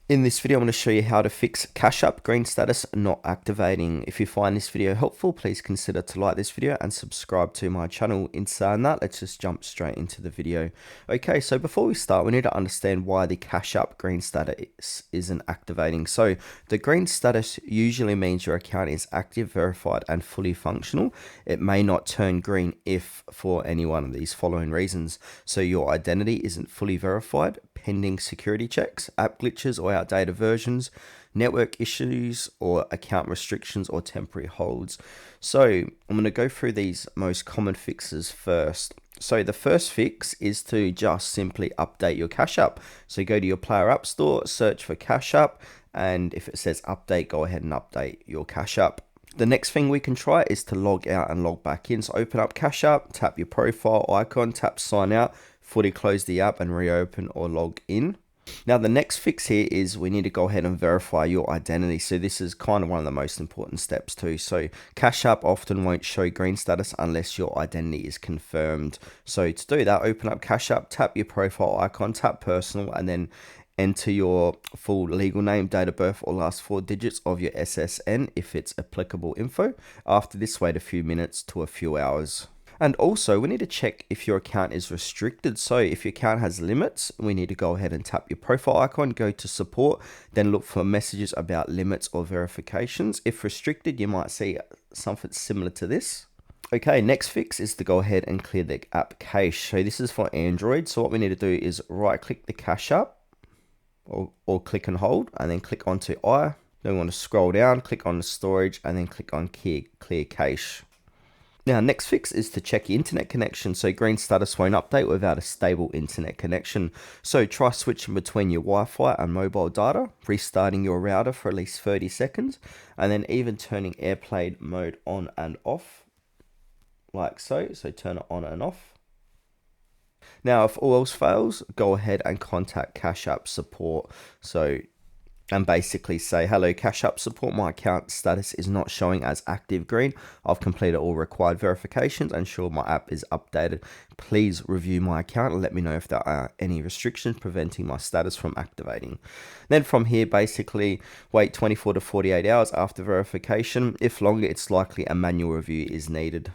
In this video, I'm going to show you how to fix Cash App green status not activating. If you find this video helpful, please consider to like this video and subscribe to my channel. In saying that, let's just jump straight into the video. Okay, so before we start, we need to understand why the Cash App green status isn't activating. So the green status usually means your account is active, verified, and fully functional. It may not turn green if for any one of these following reasons. So your identity isn't fully verified, pending security checks, app glitches or outdated versions, network issues or account restrictions or temporary holds. So I'm going to go through these most common fixes first. So the first fix is to just simply update your Cash App. So go to your Player App Store, search for Cash App, and if it says update, go ahead and update your Cash App. The next thing we can try is to log out and log back in. So open up Cash App, tap your profile icon, tap sign out, fully close the app and reopen or log in. Now the next fix here is we need to go ahead and verify your identity. So this is kind of one of the most important steps too. So Cash App often won't show green status unless your identity is confirmed. So to do that, open up Cash App, tap your profile icon, tap personal, and then enter your full legal name, date of birth, or last 4 digits of your SSN if it's applicable info. After this, wait a few minutes to a few hours. And also, we need to check if your account is restricted. So if your account has limits, we need to go ahead and tap your profile icon, go to support, then look for messages about limits or verifications. If restricted, you might see something similar to this. Okay, next fix is to go ahead and clear the app cache. So this is for Android. So what we need to do is right click the Cash App or click and hold and then click onto I. Then we want to scroll down, click on the storage and then click on clear cache. Now, next fix is to check your internet connection. So green status won't update without a stable internet connection. So try switching between your Wi-Fi and mobile data, restarting your router for at least 30 seconds, and then even turning airplane mode on and off, like so. So turn it on and off. Now, if all else fails, go ahead and contact Cash App support. And basically say, hello, Cash App support, my account status is not showing as active green. I've completed all required verifications and sure my app is updated. Please review my account and let me know if there are any restrictions preventing my status from activating. Then from here, basically wait 24 to 48 hours after verification. If longer, it's likely a manual review is needed.